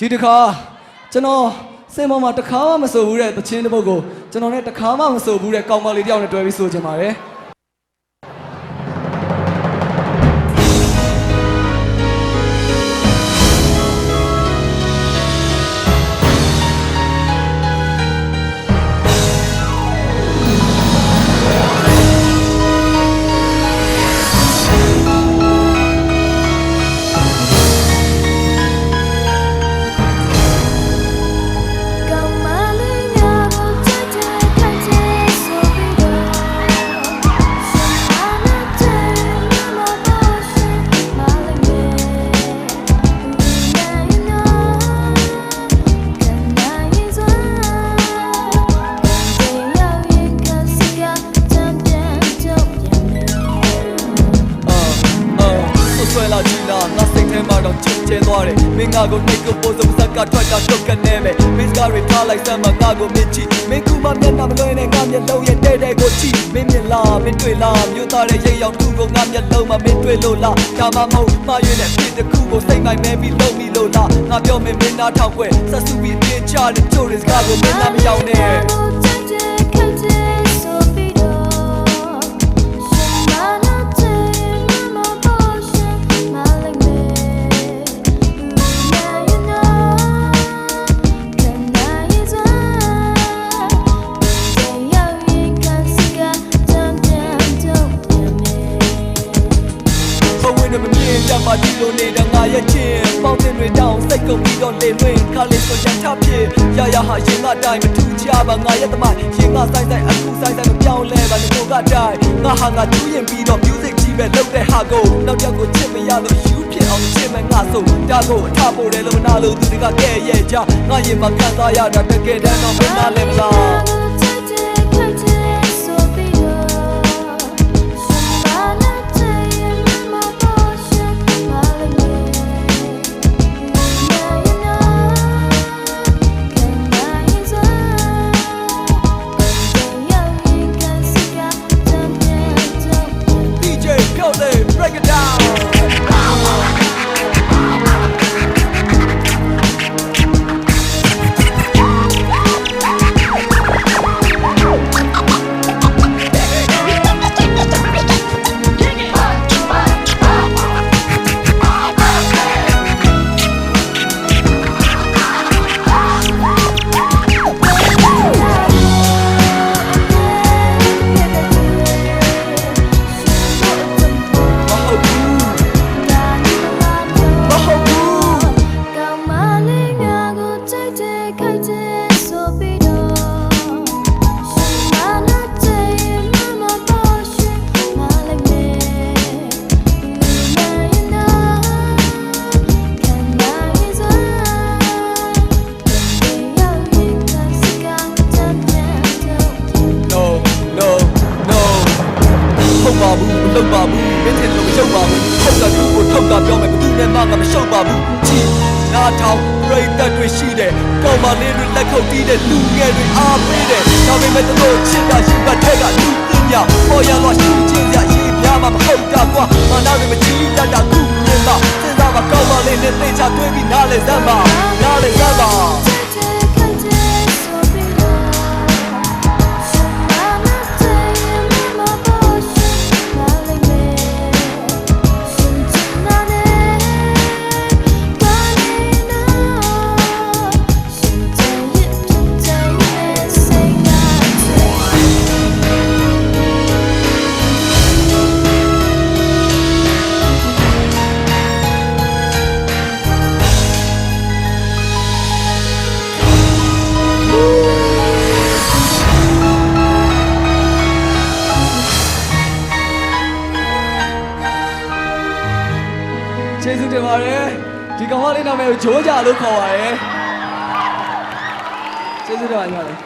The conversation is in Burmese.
ဒီတစ်ခါကျွန်တော်စင်ပေါ်မှာတစ်ခါမှမဆိုဘူးတဲ့သချင်းတစ်ပုဒ်ကိုကျွန်တော်နဲ့တစ်ခါမှမဆိုဘူးတဲ့ကောင်မလေးတယောက်နဲ့တွဲပြီးဆိုချင်ပါတယ်ကျဲသွားတယ်မင်းငါကိုနှိတ်ကိုပိုးစုံစက်ကထွက်တာတော့ကနေမယ်မင်းစကားတွေထားလိုက်စမ်းမငါကိုမြင်ကြည့်မင်းကူမမျက်နှာမလွှဲနဲ့ငါမျက်လုံးရဲ့တဲ့တဲ့ကိုကြည့်မင်းမြင်လားမင်းတွေ့လားမြို့သားတဲ့ရိပ်ရောက်သူ့ကိုငါမျက်လုံးမှာမင်းတွေ့လို့လားဒါမှမဟုတ်မှားရွေးတဲ့ဖြစ်တစ်ခုကိုစိတ်မိုက်မဲပြီးလုံးပြီးလို့လားငါပြောမင်းမင်းသားထောက်ွယ်ဆက်စုပြီးပြချတဲ့ချိုးတဲ့စကားကိုမင်းသားမရောက်နဲ့ကြပါဒီလိုနေတာငါရဲ့ချင်းပေါင်းတင်တွေတောင်းစိတ်ကုန်ပြီးတော့လေလွင်ခါလေးဆိုရန်ထဖြစ်ရရဟာရင်ကတိုင်းမထူချပါငါရဲ့တမိုင်းရင်ကဆိုင်ဆိုင်အခုဆိုင်ဆိုင်မပြောင်းလဲပါလေကိုကတိုင်းငါဟာငါကျူးရင်ပြီးတော့ music ကြီးပဲလုပ်တဲ့ဟာကိုနောက်တစ်ကိုချစ်မရလို့ယူဖြစ်အောင်ချစ်မယ်ငါဆိုဒါကိုအထပို့တယ်လို့မနာလို့သူတွေကကဲ့ရဲ့ကြငါရင်မှာခံစားရတာတကယ်တမ်းတော့မနာလဲမလားလုပ်ပါဘူးမင်းတင်လို့မရှုပ်ပါဘူးထုတ်တာသူ့ကိုထုတ်တာပြောမယ်ဘယ်သူနဲ့မှမရှုပ်ပါဘူးကြည့်နားထောင်ပြိတ္တတွေရှိတယ်ကောင်မလေးတွေလက်ခုပ်တီးတဲ့လူငယ်တွေအားပေးတယ်ဒါပေမဲ့တို့ချစ်တာရှိပတ်ထဲကလူသိညာပေါ်ရတော့ရှိချင်းကြရေးပြမှာမဟုတ်တာကွာမနာတွေမကြည့်တတ်တာခုမြင်ပါစဉ်းစားပါကောင်မလေးနဲ့သိချတွေးပြီးနားလေစမ်းပါနားလေစမ်းပါကျေးဇူးတင်ပါတယ်ဒီကောင်မလေးနာမည်ကိုဂျိုးကြလို့ခေါ်ပါတယ်ကျေးဇူးတင်ပါတယ်